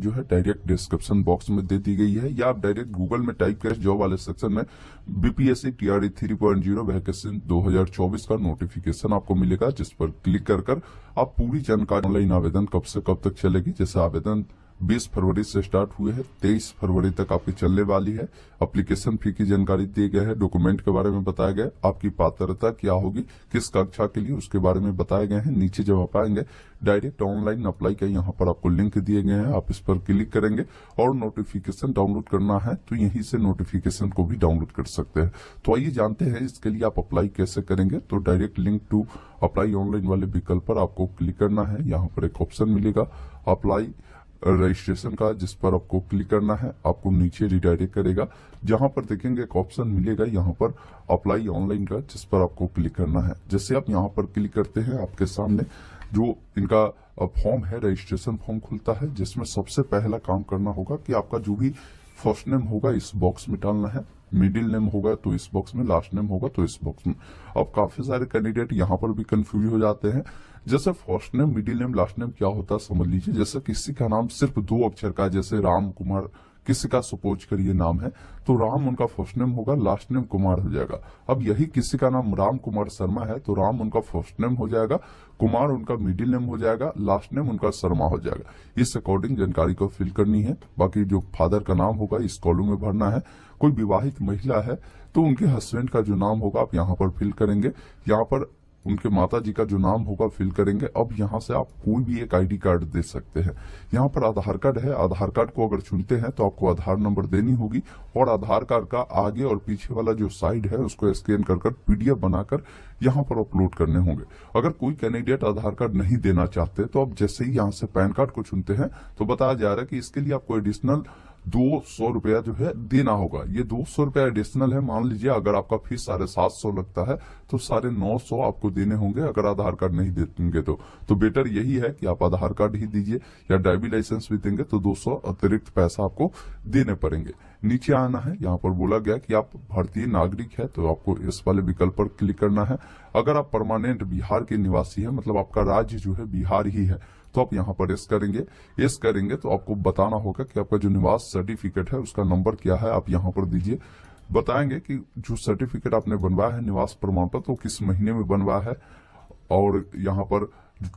जो है direct description box में दे दी गई है, या आप डायरेक्ट गूगल में टाइप करें जॉब वाले सेक्शन में बीपीएससी टीआरई 3.0 वैकेंसी 2024 का नोटिफिकेशन आपको मिलेगा, जिस पर क्लिक कर आप पूरी जानकारी ऑनलाइन आवेदन कब से कब तक चलेगी। जैसे आवेदन 20 फरवरी से स्टार्ट हुए हैं, 23 फरवरी तक आपकी चलने वाली है। एप्लीकेशन फी की जानकारी दी गई है, डॉक्यूमेंट के बारे में बताया गया, आपकी पात्रता क्या होगी, किस कक्षा के लिए, उसके बारे में बताए गए हैं। नीचे जब आप आएंगे डायरेक्ट ऑनलाइन अप्लाई का यहाँ पर आपको लिंक दिए गए हैं, आप इस पर क्लिक करेंगे और नोटिफिकेशन डाउनलोड करना है तो यहीं से नोटिफिकेशन को भी डाउनलोड कर सकते हैं। तो आइए जानते हैं इसके लिए आप अप्लाई कैसे करेंगे। तो direct link to apply online वाले विकल्प पर आपको क्लिक करना है। यहाँ पर एक ऑप्शन मिलेगा अप्लाई रजिस्ट्रेशन का, जिस पर आपको क्लिक करना है, आपको नीचे रिडायरेक्ट करेगा। जहां पर देखेंगे एक ऑप्शन मिलेगा यहाँ पर अप्लाई ऑनलाइन का, जिस पर आपको क्लिक करना है। जैसे आप यहाँ पर क्लिक करते हैं आपके सामने जो इनका फॉर्म है, रजिस्ट्रेशन फॉर्म खुलता है, जिसमें सबसे पहला काम करना होगा कि आपका जो भी फर्स्ट नेम होगा इस बॉक्स में डालना है, मिडिल नेम होगा तो इस बॉक्स में, लास्ट नेम होगा तो इस बॉक्स में। अब काफी सारे कैंडिडेट यहाँ पर भी कंफ्यूज हो जाते हैं। जैसे first name, middle name, last name क्या होता है समझ लीजिए। जैसे किसी का नाम सिर्फ 2 अक्षर का, जैसे राम कुमार किसी का सपोज करिए नाम है, तो राम उनका फर्स्ट नेम होगा, लास्ट नेम कुमार हो जाएगा। अब यही किसी का नाम राम कुमार शर्मा है तो राम उनका फर्स्ट नेम हो जाएगा, कुमार उनका मिडिल नेम हो जाएगा, लास्ट नेम उनका शर्मा हो जाएगा। इस अकॉर्डिंग जानकारी को फिल करनी है। बाकी जो फादर का नाम होगा इस कॉलम में भरना है। कोई विवाहित महिला है तो उनके हस्बैंड का जो नाम होगा आप यहाँ पर फिल करेंगे। यहाँ पर उनके माता जी का जो नाम होगा फिल करेंगे। अब यहाँ से आप कोई भी एक आईडी कार्ड दे सकते हैं। यहाँ पर आधार कार्ड है, आधार कार्ड को अगर चुनते हैं तो आपको आधार नंबर देनी होगी और आधार कार्ड का आगे और पीछे वाला जो साइड है उसको स्कैन कर पीडीएफ बनाकर यहाँ पर अपलोड करने होंगे। अगर कोई कैंडिडेट आधार कार्ड नहीं देना चाहते तो अब जैसे ही यहाँ से पैन कार्ड को चुनते हैं तो बताया जा रहा है कि इसके लिए आपको एडिशनल 200 रुपया जो है देना होगा। ये 200 रुपया एडिशनल है। मान लीजिए अगर आपका फीस 750 लगता है तो 950 आपको देने होंगे अगर आधार कार्ड नहीं देंगे तो बेटर यही है कि आप आधार कार्ड ही दीजिए, या ड्राइविंग लाइसेंस भी देंगे तो 200 अतिरिक्त पैसा आपको देने पड़ेंगे। नीचे आना है, यहाँ पर बोला गया कि आप भारतीय नागरिक है तो आपको इस वाले विकल्प पर क्लिक करना है। अगर आप परमानेंट बिहार के निवासी है, मतलब आपका राज्य जो है बिहार ही है, तो आप यहाँ पर यस करेंगे। यस करेंगे तो आपको बताना होगा कि आपका जो निवास सर्टिफिकेट है उसका नंबर क्या है, आप यहाँ पर दीजिए। बताएंगे कि जो सर्टिफिकेट आपने बनवाया है निवास प्रमाण पत्र वो किस महीने में बनवाया है और यहाँ पर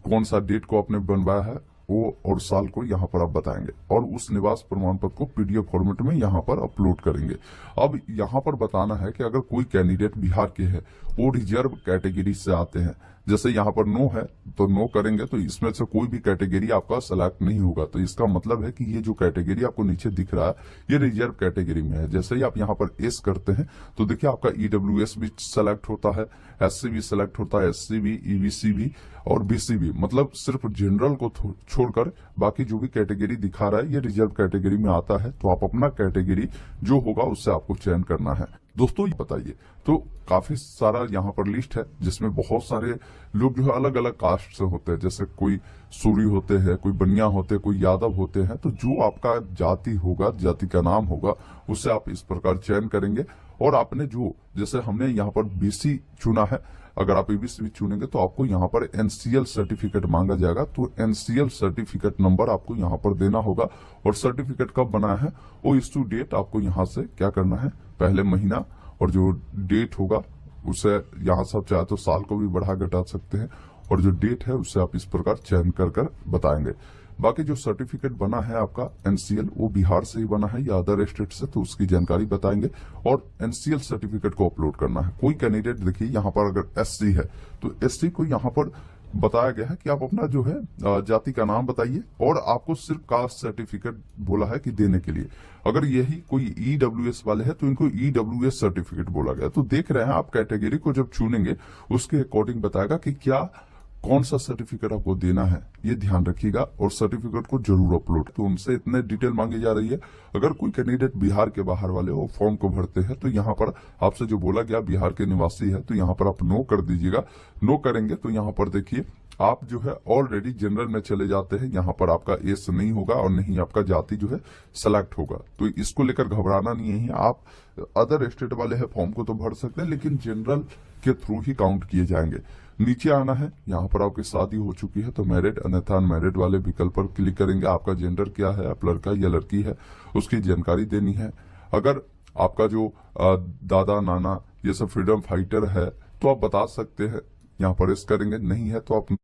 कौन सा डेट को आपने बनवाया है वो और साल को यहाँ पर आप बताएंगे और उस निवास प्रमाण पत्र को पीडीएफ फॉर्मेट में यहाँ पर अपलोड करेंगे। अब यहाँ पर बताना है कि अगर कोई कैंडिडेट बिहार के है, वो रिजर्व कैटेगरी से आते हैं, जैसे यहाँ पर नो है तो नो करेंगे तो इसमें से कोई भी कैटेगरी आपका सेलेक्ट नहीं होगा। तो इसका मतलब है कि ये जो कैटेगरी आपको नीचे दिख रहा है ये रिजर्व कैटेगरी में है। जैसे ही आप यहाँ पर एस करते हैं तो देखिए आपका ईडब्ल्यूएस भी सेलेक्ट होता है, एससी भी सेलेक्ट होता है, एससी भी, ईबीसी भी और बीसी भी। मतलब सिर्फ जनरल को छोड़कर बाकी जो भी कैटेगरी दिखा रहा है ये रिजर्व कैटेगरी में आता है। तो आप अपना कैटेगरी जो होगा उससे आपको चयन करना है। दोस्तों ये बताइए, तो काफी सारा यहाँ पर लिस्ट है जिसमें बहुत सारे लोग जो है अलग अलग कास्ट से होते हैं। जैसे कोई सूरी होते हैं, कोई बनिया होते हैं, कोई यादव होते हैं। तो जो आपका जाति होगा, जाति का नाम होगा, उससे आप इस प्रकार चयन करेंगे। और आपने जो, जैसे हमने यहाँ पर बीसी चुना है, अगर आप ईबीसी भी चुनेंगे तो आपको यहाँ पर एनसीएल सर्टिफिकेट मांगा जाएगा। तो एनसीएल सर्टिफिकेट नंबर आपको यहाँ पर देना होगा और सर्टिफिकेट कब बना है वो इश्यू डेट आपको यहाँ से क्या करना है, पहले महीना और जो डेट होगा उसे यहाँ से चाहे तो साल को भी बढ़ा घटा सकते हैं और जो डेट है उससे आप इस प्रकार चयन कर बताएंगे। बाकी जो सर्टिफिकेट बना है आपका एनसीएल वो बिहार से ही बना है या अदर स्टेट से, तो उसकी जानकारी बताएंगे और एनसीएल सर्टिफिकेट को अपलोड करना है। कोई कैंडिडेट देखिए यहाँ पर अगर एससी है तो एससी को यहाँ पर बताया गया है कि आप अपना जो है जाति का नाम बताइए और आपको सिर्फ कास्ट सर्टिफिकेट बोला है कि देने के लिए। अगर यही कोई ईडब्ल्यूएस वाले हैं तो इनको ईडब्ल्यूएस सर्टिफिकेट बोला गया। तो देख रहे हैं आप कैटेगरी को जब चुनेंगे उसके अकॉर्डिंग बताएगा कि क्या कौन सा सर्टिफिकेट आपको देना है, ये ध्यान रखिएगा और सर्टिफिकेट को जरूर अपलोड। तो उनसे इतने डिटेल मांगी जा रही है। अगर कोई कैंडिडेट बिहार के बाहर वाले हो फॉर्म को भरते हैं तो यहाँ पर आपसे जो बोला गया बिहार के निवासी है तो यहाँ पर आप नो कर दीजिएगा। नो करेंगे तो यहाँ पर देखिए आप जो है ऑलरेडी जनरल में चले जाते हैं। यहाँ पर आपका एस नहीं होगा और नहीं आपका जाति जो है सेलेक्ट होगा। तो इसको लेकर घबराना नहीं है। आप अदर स्टेट वाले हैं फॉर्म को तो भर सकते हैं लेकिन जनरल के थ्रू ही काउंट किए जाएंगे। नीचे आना है, यहाँ पर आपकी शादी हो चुकी है तो मैरिड अन्यथा अनमैरिड वाले विकल्प पर क्लिक करेंगे। आपका जेंडर क्या है, आप लड़का या लड़की है, उसकी जानकारी देनी है। अगर आपका जो दादा नाना ये सब फ्रीडम फाइटर है तो आप बता सकते हैं, यहाँ पर यस करेंगे, नहीं है तो आप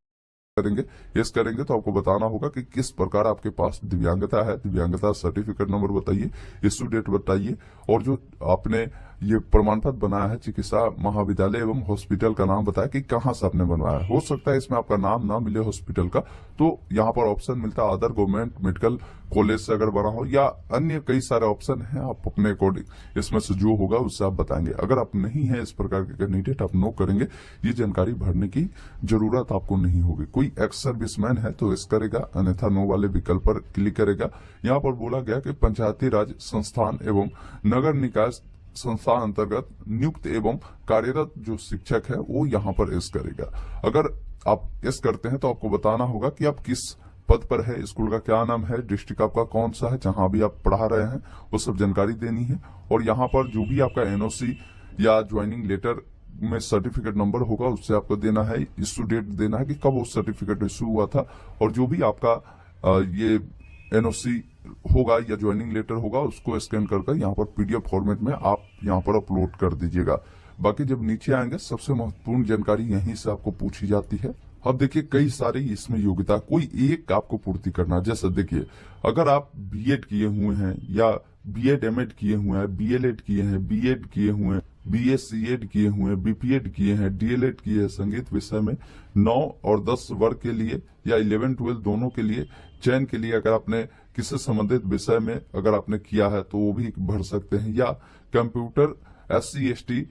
करेंगे। यस करेंगे तो आपको बताना होगा कि किस प्रकार आपके पास दिव्यांगता है, दिव्यांगता सर्टिफिकेट नंबर बताइए, इश्यू डेट बताइए, और जो आपने ये प्रमाण पत्र बनाया है चिकित्सा महाविद्यालय एवं हॉस्पिटल का नाम बताया कि कहाँ से आपने बनवाया है। हो सकता है इसमें आपका नाम ना मिले हॉस्पिटल का, तो यहाँ पर ऑप्शन मिलता है अदर गवर्नमेंट मेडिकल कॉलेज से अगर बना हो, या अन्य कई सारे ऑप्शन हैं, आप अपने अकॉर्डिंग इसमें से जो होगा उससे आप बताएंगे। अगर आप नहीं है इस प्रकार के कैंडिडेट, आप नो करेंगे, ये जानकारी भरने की जरूरत आपको नहीं होगी। कोई एक्स सर्विसमैन है तो इस करेगा, अन्यथा नो वाले विकल्प पर क्लिक करेगा। यहाँ पर बोला गया कि पंचायती राज संस्थान एवं नगर निकाय संस्थान अंतर्गत नियुक्त एवं कार्यरत जो शिक्षक है वो यहाँ पर इस करेगा। अगर आप इस करते हैं तो आपको बताना होगा कि आप किस पद पर है, स्कूल का क्या नाम है, डिस्ट्रिक्ट आपका कौन सा है, जहां भी आप पढ़ा रहे हैं वो सब जानकारी देनी है। और यहाँ पर जो भी आपका एनओसी या ज्वाइनिंग लेटर में सर्टिफिकेट नंबर होगा उससे आपको देना है, इश्यू डेट देना है कि कब वो सर्टिफिकेट इश्यू हुआ था, और जो भी आपका ये एनओसी होगा या ज्वाइनिंग लेटर होगा उसको स्कैन कर यहाँ पर पीडीएफ फॉर्मेट में आप यहाँ पर अपलोड कर दीजिएगा। बाकी जब नीचे आएंगे सबसे महत्वपूर्ण जानकारी यहीं से आपको पूछी जाती है। अब देखिए कई सारी इसमें योग्यता, कोई एक आपको पूर्ति करना। जैसे देखिए अगर आप बीएड किए हुए हैं या बीएड एमएड किए हुए हैं, बीएलएड किए हैं, बीएड किए हुए हैं, बीएससीएड किए हुए हैं, बीपीएड किए हैं, डीएलएड किए हैं, संगीत विषय में 9 और 10 वर्ग के लिए या 11-12 दोनों के लिए चयन के लिए अगर आपने किसी संबंधित विषय में अगर आपने किया है तो वो भी भर सकते हैं। या कंप्यूटर SC/ST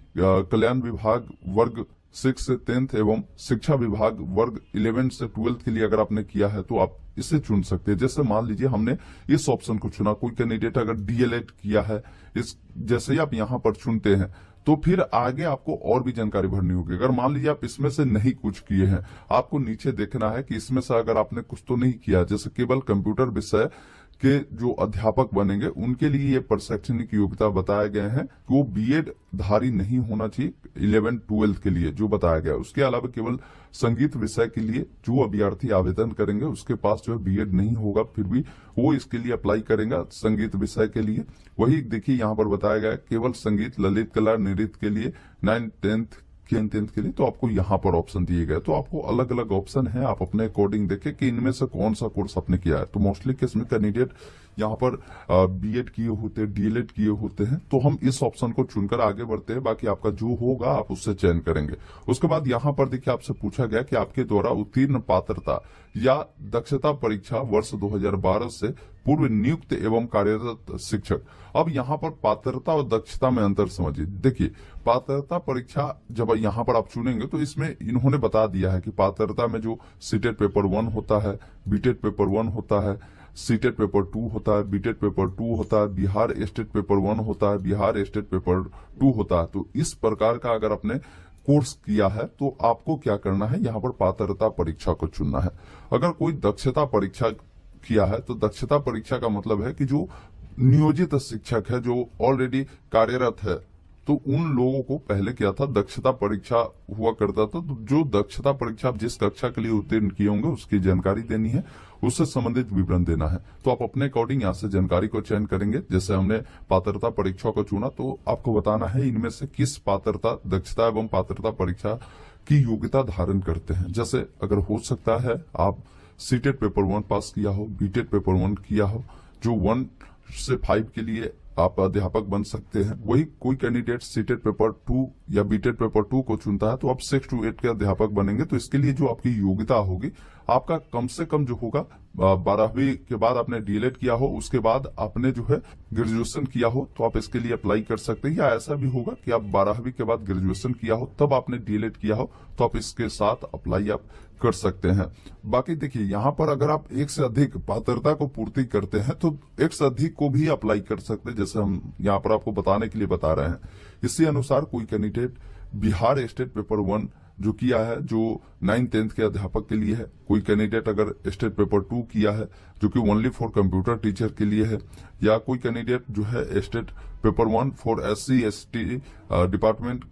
कल्याण विभाग वर्ग 6 से 10th एवं शिक्षा विभाग वर्ग 11 से 12th के लिए अगर आपने किया है तो आप इसे चुन सकते हैं। जैसे मान लीजिए हमने इस ऑप्शन को चुना, कोई कैंडिडेट अगर डीएलएड किया है, इस जैसे ही आप यहाँ पर चुनते हैं तो फिर आगे आपको और भी जानकारी भरनी होगी। अगर मान लीजिए आप इसमें से नहीं कुछ किए हैं, आपको नीचे देखना है कि इसमें से अगर आपने कुछ तो नहीं किया, जैसे केवल कंप्यूटर विषय के जो अध्यापक बनेंगे उनके लिए ये प्रशैक्षणिक योग्यता बताए गए हैं कि वो बीएड धारी नहीं होना चाहिए 11-12 के लिए जो बताया गया। उसके अलावा केवल संगीत विषय के लिए जो अभ्यर्थी आवेदन करेंगे उसके पास जो है बीएड नहीं होगा, फिर भी वो इसके लिए अप्लाई करेगा संगीत विषय के लिए। वही देखिए यहाँ पर बताया गया केवल संगीत ललित कला नृत्य के लिए 9th 10th के लिए, तो आपको यहाँ पर ऑप्शन दिए गए। तो आपको अलग अलग ऑप्शन है, आप अपने अकॉर्डिंग देखें कि इनमें से कौन सा कोर्स आपने किया है। तो मोस्टली केस में कैंडिडेट यहाँ पर बीएड किए होते हैं, डीएलएड किए होते हैं, तो हम इस ऑप्शन को चुनकर आगे बढ़ते हैं। बाकी आपका जो होगा आप उससे चयन करेंगे। उसके बाद यहाँ पर देखिए आपसे पूछा गया कि आपके द्वारा उत्तीर्ण पात्रता या दक्षता परीक्षा वर्ष 2012 से पूर्व नियुक्त एवं कार्यरत शिक्षक। अब यहाँ पर पात्रता और दक्षता में अंतर समझिए। देखिए पात्रता परीक्षा जब यहाँ पर आप चुनेंगे तो इसमें इन्होंने बता दिया है कि पात्रता में जो सीटेट पेपर 1 होता है, बीटेट पेपर 1 होता है, सीटेट पेपर 2 होता है, बीटेट पेपर 2 होता है, बिहार स्टेट पेपर 1 होता है, बिहार स्टेट पेपर 2 होता है। तो इस प्रकार का अगर आपने कोर्स किया है तो आपको क्या करना है, यहाँ पर पात्रता परीक्षा को चुनना है। अगर कोई दक्षता परीक्षा किया है तो दक्षता परीक्षा का मतलब है कि जो नियोजित शिक्षक है जो ऑलरेडी कार्यरत है, तो उन लोगों को पहले क्या था दक्षता परीक्षा हुआ करता था। तो जो दक्षता परीक्षा आप जिस कक्षा के लिए उत्तीर्ण किए होंगे उसकी जानकारी देनी है, उससे संबंधित विवरण देना है। तो आप अपने अकॉर्डिंग यहाँ से जानकारी को चयन करेंगे। जैसे हमने पात्रता परीक्षा को चुना तो आपको बताना है इनमें से किस पात्रता दक्षता एवं पात्रता परीक्षा की योग्यता धारण करते हैं। जैसे अगर हो सकता है आप सीटेट पेपर 1 पास किया हो, बीटेट पेपर 1 किया हो, जो 1 से 5 के लिए आप अध्यापक बन सकते हैं। वही कोई कैंडिडेट सीटेट पेपर 2 या बीटेट पेपर 2 को चुनता है तो आप 6 to 8 के अध्यापक बनेंगे। तो इसके लिए जो आपकी योग्यता होगी, आपका कम से कम जो होगा 12वीं के बाद आपने डीएलएड किया हो, उसके बाद आपने जो है ग्रेजुएशन किया हो, तो आप इसके लिए अप्लाई कर सकते हैं। या ऐसा भी होगा कि आप 12वीं के बाद ग्रेजुएशन किया हो तब आपने डीएलएड किया हो, तो आप इसके साथ अप्लाई आप कर सकते हैं। बाकी देखिए यहाँ पर अगर आप एक से अधिक पात्रता को पूर्ति करते हैं तो एक से अधिक को भी अप्लाई कर सकते हैं, जैसे हम यहाँ पर आपको बताने के लिए बता रहे हैं। इसी अनुसार कोई कैंडिडेट बिहार स्टेट पेपर 1 जो किया है जो 9th-10th के अध्यापक के लिए है, कोई कैंडिडेट अगर स्टेट पेपर 2 किया है जो कि ओनली फॉर कंप्यूटर टीचर के लिए है, या कोई कैंडिडेट जो है state paper 1 for SC/ST department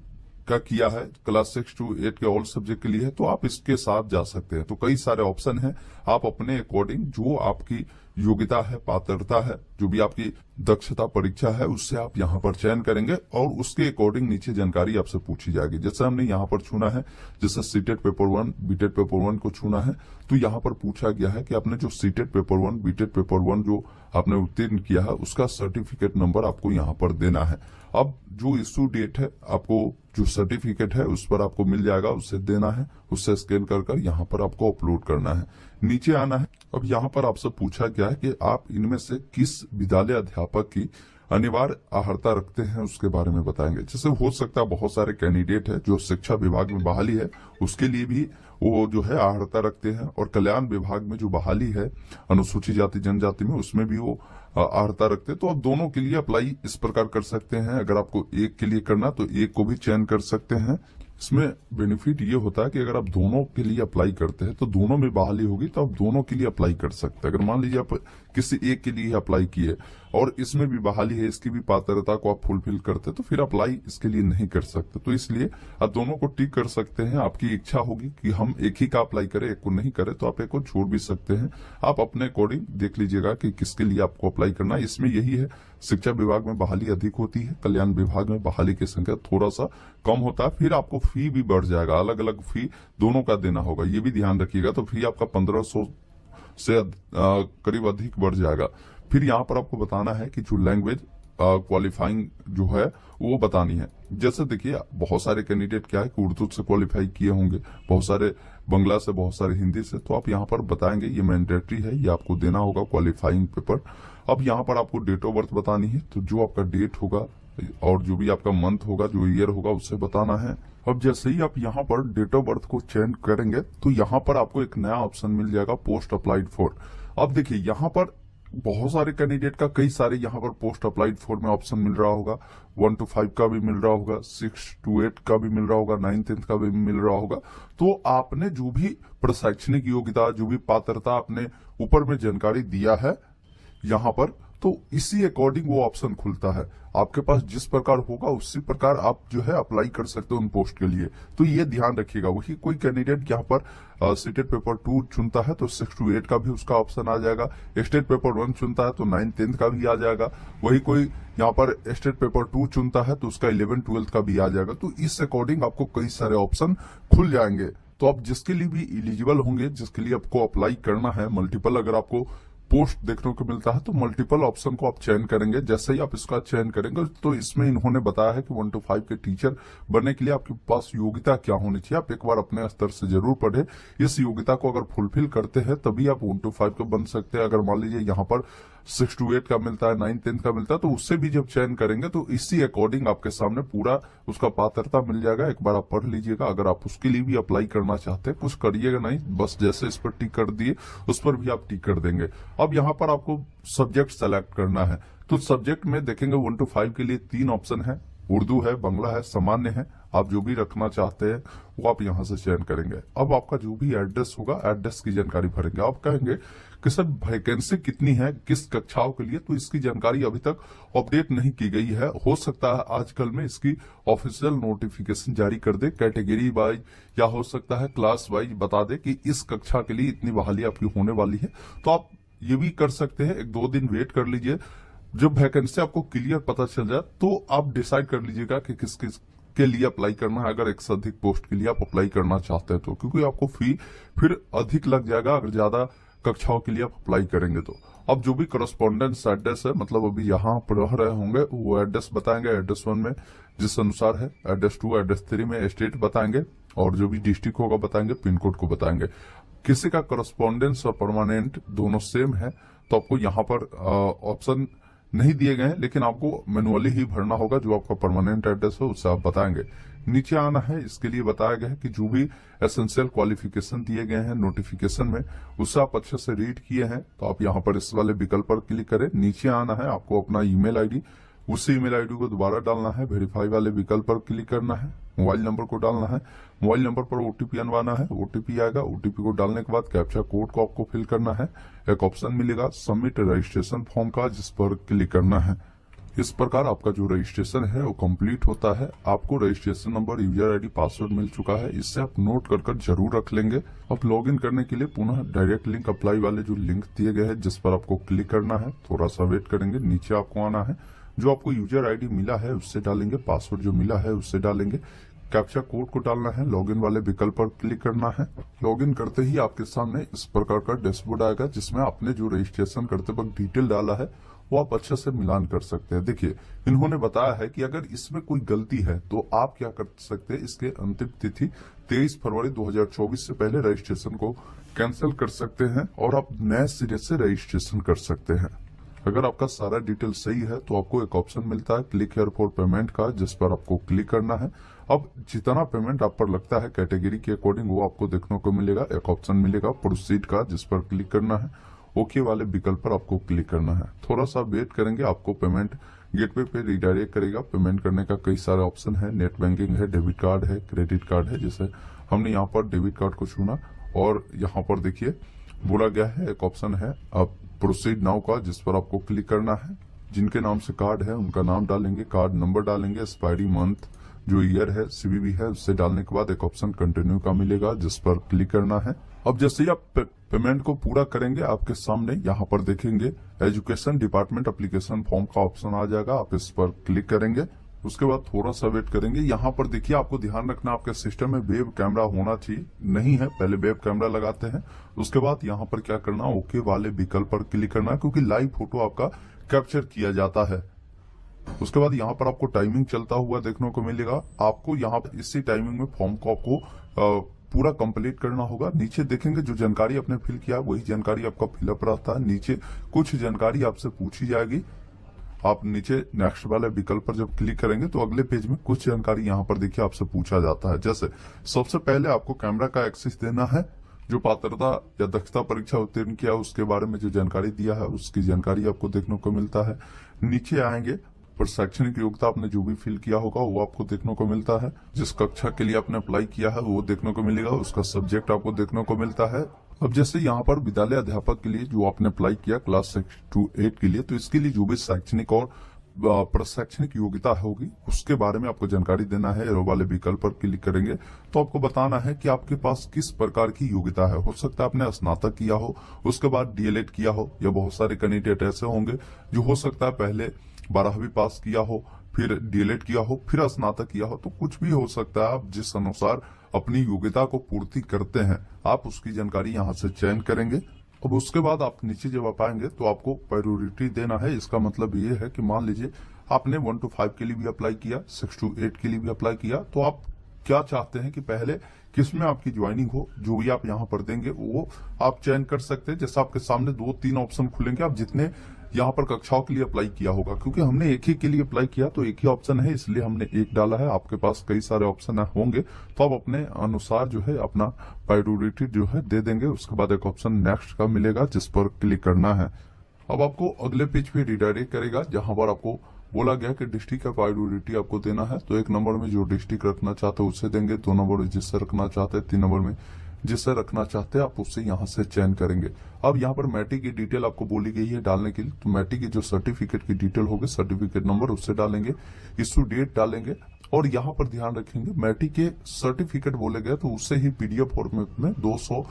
का किया है, क्लास 6 to 8 के ऑल सब्जेक्ट के लिए है, तो आप इसके साथ जा सकते हैं। तो कई सारे ऑप्शन हैं, आप अपने अकॉर्डिंग जो आपकी योग्यता है, पात्रता है, जो भी आपकी दक्षता परीक्षा है, उससे आप यहाँ पर चयन करेंगे और उसके अकॉर्डिंग नीचे जानकारी आपसे पूछी जाएगी। जैसे हमने यहाँ पर चुना है, जैसे सीटेट पेपर 1, बीटेट पेपर 1 को चुना है, तो यहाँ पर पूछा गया है कि आपने जो सीटेट पेपर 1, बीटेट पेपर 1 जो आपने उत्तीर्ण किया है, उसका सर्टिफिकेट नंबर आपको यहाँ पर देना है। अब जो इश्यू डेट है, आपको जो सर्टिफिकेट है उस पर आपको मिल जाएगा, उसे देना है, उससे स्कैन कर यहाँ पर आपको अपलोड करना है, नीचे आना है। अब यहाँ पर आपसे पूछा गया है कि आप इनमें से किस विद्यालय अध्यापक की अनिवार्य अर्हता रखते हैं, उसके बारे में बताएंगे। जैसे हो सकता है बहुत सारे कैंडिडेट है जो शिक्षा विभाग में बहाली है, उसके लिए भी वो जो है अर्हता रखते हैं, और कल्याण विभाग में जो बहाली है अनुसूचित जाति जनजाति में, उसमें भी वो अर्हता रखते हैं। तो आप दोनों के लिए अप्लाई इस प्रकार कर सकते हैं। अगर आपको एक के लिए करना तो एक को भी चयन कर सकते हैं। इसमें बेनिफिट ये होता है कि अगर आप दोनों के लिए अप्लाई करते हैं तो दोनों में बहाली होगी, तो आप दोनों के लिए अप्लाई कर सकते हैं। अगर मान लीजिए आप किसी एक के लिए अप्लाई किए और इसमें भी बहाली है, इसकी भी पात्रता को आप फुलफिल करते, तो फिर अप्लाई इसके लिए नहीं कर सकते। तो इसलिए आप दोनों को टिक कर सकते हैं। आपकी इच्छा होगी कि हम एक ही का अप्लाई करें, एक को नहीं करें, तो आप एक को छोड़ भी सकते हैं। आप अपने अकॉर्डिंग देख लीजिएगा कि किसके लिए आपको अप्लाई करना है। इसमें यही है, शिक्षा विभाग में बहाली अधिक होती है, कल्याण विभाग में बहाली की संख्या थोड़ा सा कम होता है। फिर आपको फी भी बढ़ जाएगा, अलग अलग फी दोनों का देना होगा, ये भी ध्यान रखिएगा। तो फी आपका 1500 से करीब अधिक बढ़ जाएगा। फिर यहाँ पर आपको बताना है कि जो लैंग्वेज क्वालिफाइंग जो है वो बतानी है। जैसे देखिए बहुत सारे कैंडिडेट क्या है कि उर्दू से क्वालिफाई किए होंगे, बहुत सारे बंगला से, बहुत सारे हिंदी से, तो आप यहाँ पर बताएंगे, ये मैंडेटरी है, ये आपको देना होगा क्वालिफाइंग पेपर। अब यहाँ पर आपको डेट ऑफ बर्थ बतानी है, तो जो आपका डेट होगा और जो भी आपका मंथ होगा, जो ईयर होगा, उससे बताना है। अब जैसे ही आप यहाँ पर डेट ऑफ बर्थ को चेंज करेंगे तो यहाँ पर आपको एक नया ऑप्शन मिल जाएगा, पोस्ट अप्लाइड फॉर। अब देखिए यहाँ पर बहुत सारे कैंडिडेट का कई सारे यहाँ पर पोस्ट अप्लाइड फॉर में ऑप्शन मिल रहा होगा। 1 to 5 का भी मिल रहा होगा, 6 to 8 का भी मिल रहा होगा, 9th 10th का भी मिल रहा होगा। तो आपने जो भी प्रशैक्षणिक योग्यता, जो भी पात्रता आपने ऊपर में जानकारी दिया है यहाँ पर, तो इसी अकॉर्डिंग वो ऑप्शन खुलता है। आपके पास जिस प्रकार होगा उसी प्रकार आप जो है अप्लाई कर सकते हो उन पोस्ट के लिए। तो ये ध्यान रखिएगा। वही कोई कैंडिडेट यहाँ पर सीटेट पेपर 2 चुनता है तो 6 to 8 का भी उसका ऑप्शन आ जाएगा। स्टेट पेपर 1 चुनता है तो 9th 10th का भी आ जाएगा। वही कोई यहाँ पर स्टेट पेपर 2 चुनता है तो उसका 11th 12th का भी आ जाएगा। तो इस अकॉर्डिंग आपको कई सारे ऑप्शन खुल जाएंगे। तो आप जिसके लिए भी एलिजिबल होंगे, जिसके लिए आपको अप्लाई करना है, मल्टीपल अगर आपको पोस्ट देखने को मिलता है तो मल्टीपल ऑप्शन को आप चयन करेंगे। जैसे ही आप इसका चयन करेंगे तो इसमें इन्होंने बताया है कि 1 to 5 के टीचर बनने के लिए आपके पास योग्यता क्या होनी चाहिए। आप एक बार अपने स्तर से जरूर पढ़े, इस योग्यता को अगर फुलफिल करते हैं तभी आप 1 to 5 को बन सकते हैं। अगर मान लीजिए यहाँ पर 6 to 8 का मिलता है, 9th 10th का मिलता है, तो उससे भी जब चयन करेंगे तो इसी अकॉर्डिंग आपके सामने पूरा उसका पात्रता मिल जाएगा। एक बार आप पढ़ लीजिएगा। अगर आप उसके लिए भी अप्लाई करना चाहते हैं, कुछ करिएगा नहीं, बस जैसे इस पर टिक कर दिए उस पर भी आप टिक कर देंगे। अब यहाँ पर आपको सब्जेक्ट सेलेक्ट करना है। तो सब्जेक्ट में देखेंगे 1 to 5 के लिए 3 ऑप्शन है, उर्दू है, बंगला है, सामान्य है। आप जो भी रखना चाहते हैं वो आप यहाँ से चयन करेंगे। अब आपका जो भी एड्रेस होगा, एड्रेस की जानकारी भरेंगे। आप कहेंगे कि सर वैकेंसी कितनी है, किस कक्षाओं के लिए, तो इसकी जानकारी अभी तक अपडेट नहीं की गई है। हो सकता है आजकल में इसकी ऑफिशियल नोटिफिकेशन जारी कर दे, कैटेगरी वाइज या हो सकता है क्लास वाइज बता दे कि इस कक्षा के लिए इतनी बहाली आपकी होने वाली है। तो आप ये भी कर सकते हैं, 1-2 दिन वेट कर लीजिए। जब वैकेंसी आपको क्लियर पता चल जाए तो आप डिसाइड कर लीजिएगा कि किस किस के लिए अप्लाई करना है। अगर एक से अधिक पोस्ट के लिए आप अप्लाई करना चाहते हैं तो, क्योंकि आपको फी फिर अधिक लग जाएगा अगर ज्यादा कक्षाओं के लिए आप अप्लाई करेंगे तो। अब जो भी करस्पॉन्डेंस एड्रेस है, मतलब अभी यहाँ पर रह रहे होंगे, वो एड्रेस बताएंगे। एड्रेस 1 में जिस अनुसार है, एड्रेस 2, एड्रेस 3 में स्टेट बताएंगे, और जो भी डिस्ट्रिक्ट होगा बताएंगे, पिन कोड को बताएंगे। किसी का करस्पॉन्डेंस और परमानेंट दोनों सेम है तो आपको यहाँ पर ऑप्शन नहीं दिए गए हैं, लेकिन आपको मैनुअली ही भरना होगा। जो आपका परमानेंट एड्रेस है उससे आप बताएंगे। नीचे आना है, इसके लिए बताया गया है कि जो भी एसेंशियल क्वालिफिकेशन दिए गए हैं नोटिफिकेशन में, उससे आप अच्छे से रीड किए हैं तो आप यहाँ पर इस वाले विकल्प पर क्लिक करें। नीचे आना है, आपको अपना ईमेल आईडी, उसी ईमेल आईडी को दोबारा डालना है, वेरीफाई वाले विकल्प पर क्लिक करना है, मोबाइल नंबर को डालना है, मोबाइल नंबर पर ओटीपी आना है, ओटीपी आएगा, ओटीपी को डालने के बाद कैप्चा कोड को आपको फिल करना है। एक ऑप्शन मिलेगा सबमिट रजिस्ट्रेशन फॉर्म का, जिस पर क्लिक करना है। इस प्रकार आपका जो रजिस्ट्रेशन है वो कंप्लीट होता है। आपको registration number, user ID, password मिल चुका है। इससे आप नोट कर जरूर रख लेंगे। अब लॉगिन करने के लिए पुनः डायरेक्ट लिंक अप्लाई वाले जो लिंक दिए गए हैं जिस पर आपको क्लिक करना है, थोड़ा सा वेट करेंगे। नीचे आपको आना है, जो आपको यूजर आईडी मिला है उससे डालेंगे, पासवर्ड जो मिला है उससे डालेंगे, कैप्चा कोड को डालना है, लॉगिन वाले विकल्प पर क्लिक करना है। लॉगिन करते ही आपके सामने इस प्रकार का डैशबोर्ड आएगा जिसमें आपने जो रजिस्ट्रेशन करते वक्त डिटेल डाला है वो आप अच्छे से मिलान कर सकते हैं। देखिए, इन्होंने बताया है कि अगर इसमें कोई गलती है तो आप क्या कर सकते हैं, इसके अंतिम तिथि 23 फरवरी 2024 से पहले रजिस्ट्रेशन को कैंसिल कर सकते हैं और आप नए सिरे से रजिस्ट्रेशन कर सकते हैं। अगर आपका सारा डिटेल सही है तो आपको एक ऑप्शन मिलता है क्लिक हियर फॉर पेमेंट का, जिस पर आपको क्लिक करना है। अब जितना पेमेंट आप पर लगता है कैटेगरी के अकॉर्डिंग वो आपको देखने को मिलेगा। एक ऑप्शन मिलेगा प्रोसीड का, जिस पर क्लिक करना है। ओके वाले विकल्प पर आपको क्लिक करना है। थोड़ा सा वेट करेंगे, आपको पेमेंट गेटवे पे रिडायरेक्ट करेगा। पेमेंट करने का कई सारे ऑप्शन है, नेट बैंकिंग है, डेबिट कार्ड है, क्रेडिट कार्ड है। जैसे हमने यहाँ पर डेबिट कार्ड को चुना और यहाँ पर देखिए बोला गया है एक ऑप्शन है आप प्रोसीड नाउ का, जिस पर आपको क्लिक करना है। जिनके नाम से कार्ड है उनका नाम डालेंगे, कार्ड नंबर डालेंगे, एक्सपायरी मंथ जो ईयर है, सीवीवी है, उससे डालने के बाद एक ऑप्शन कंटिन्यू का मिलेगा जिस पर क्लिक करना है। अब जैसे ही आप पेमेंट को पूरा करेंगे आपके सामने यहाँ पर देखेंगे एजुकेशन डिपार्टमेंट एप्लीकेशन फॉर्म का ऑप्शन आ जाएगा। आप इस पर क्लिक करेंगे, उसके बाद थोड़ा सा वेट करेंगे। यहाँ पर देखिए आपको ध्यान रखना आपके सिस्टम में वेब कैमरा होना चाहिए, नहीं है पहले वेब कैमरा लगाते हैं। उसके बाद यहाँ पर क्या करना, ओके वाले विकल्प पर क्लिक करना है क्योंकि लाइव फोटो आपका कैप्चर किया जाता है। उसके बाद यहाँ पर आपको टाइमिंग चलता हुआ देखने को मिलेगा। आपको यहाँ पर इसी टाइमिंग में फॉर्म को आपको पूरा कंप्लीट करना होगा। नीचे देखेंगे जो जानकारी आपने फिल किया वही जानकारी आपका फिलअप रहता है। नीचे कुछ जानकारी आपसे पूछी जाएगी। आप नीचे नेक्स्ट वाले विकल्प पर जब क्लिक करेंगे तो अगले पेज में कुछ जानकारी यहाँ पर देखिए आपसे पूछा जाता है। जैसे सबसे पहले आपको कैमरा का एक्सेस देना है, जो पात्रता या दक्षता परीक्षा उत्तीर्ण किया उसके बारे में जो जानकारी दिया है उसकी जानकारी आपको देखने को मिलता है। नीचे आएंगे पर शैक्षणिक योग्यता आपने जो भी फिल किया होगा वो आपको देखने को मिलता है। जिस कक्षा के लिए आपने अप्लाई किया है वो देखने को मिलेगा, उसका सब्जेक्ट आपको देखने को मिलता है। अब जैसे यहाँ पर विद्यालय अध्यापक के लिए जो आपने अप्लाई किया क्लास 6 to 8 के लिए, तो इसके लिए जो भी शैक्षणिक और प्रशैक्षणिक योग्यता होगी उसके बारे में आपको जानकारी देना है। एरो वाले विकल्प पर क्लिक करेंगे तो आपको बताना है कि आपके पास किस प्रकार की योग्यता है। हो सकता है आपने स्नातक किया हो, उसके बाद डीएलएड किया हो, या बहुत सारे कैंडिडेट ऐसे होंगे जो हो सकता है पहले 12वीं पास किया हो, फिर डीएलएड किया हो, फिर स्नातक किया हो। तो कुछ भी हो सकता है। आप जिस अनुसार अपनी योग्यता को पूर्ति करते हैं आप उसकी जानकारी यहाँ से चयन करेंगे। अब उसके बाद आप नीचे जब आप आएंगे तो आपको प्रायोरिटी देना है। इसका मतलब ये है कि मान लीजिए आपने 1 to 5 के लिए भी अप्लाई किया, 6 to 8 के लिए भी अप्लाई किया, तो आप क्या चाहते हैं कि पहले किसमें आपकी ज्वाइनिंग हो, जो भी आप यहाँ पर देंगे वो आप चयन कर सकते हैं। जैसे आपके सामने 2-3 ऑप्शन खुलेंगे, आप जितने यहाँ पर कक्षाओं के लिए अप्लाई किया होगा, क्योंकि हमने एक ही के लिए अप्लाई किया तो एक ही ऑप्शन है इसलिए हमने एक डाला है। आपके पास कई सारे ऑप्शन होंगे तो आप अपने अनुसार जो है अपना प्रायोरिटी जो है दे देंगे। उसके बाद एक ऑप्शन नेक्स्ट का मिलेगा जिस पर क्लिक करना है। अब आपको अगले पेज पे रिडायरेक्ट करेगा जहां पर आपको बोला गया कि डिस्ट्रिक्ट का प्रायोरिटी आपको देना है। तो 1 नंबर में जो डिस्ट्रिक्ट रखना चाहते हैं उसे देंगे, 2 नंबर में जिससे रखना चाहते हैं, 3 नंबर में जिससे रखना चाहते हैं आप उससे यहाँ से चयन करेंगे। अब यहाँ पर मैट्रिक की डिटेल आपको बोली गई है डालने के लिए, तो मैट्रिक की जो सर्टिफिकेट की डिटेल होगी, सर्टिफिकेट नंबर उससे डालेंगे, इशू डेट डालेंगे। और यहाँ पर ध्यान रखेंगे मैट्रिक के सर्टिफिकेट बोले गए तो उससे ही पीडीएफ फॉर्मेट में 200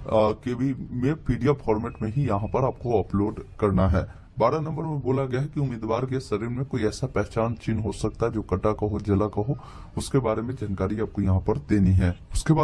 केबी में पीडीएफ फॉर्मेट में ही यहाँ पर आपको अपलोड करना है। 12 नंबर में बोला गया है कि उम्मीदवार के शरीर में कोई ऐसा पहचान चिन्ह हो सकता है जो कटा का हो, जला का हो, उसके बारे में जानकारी आपको यहाँ पर देनी है। उसके बाद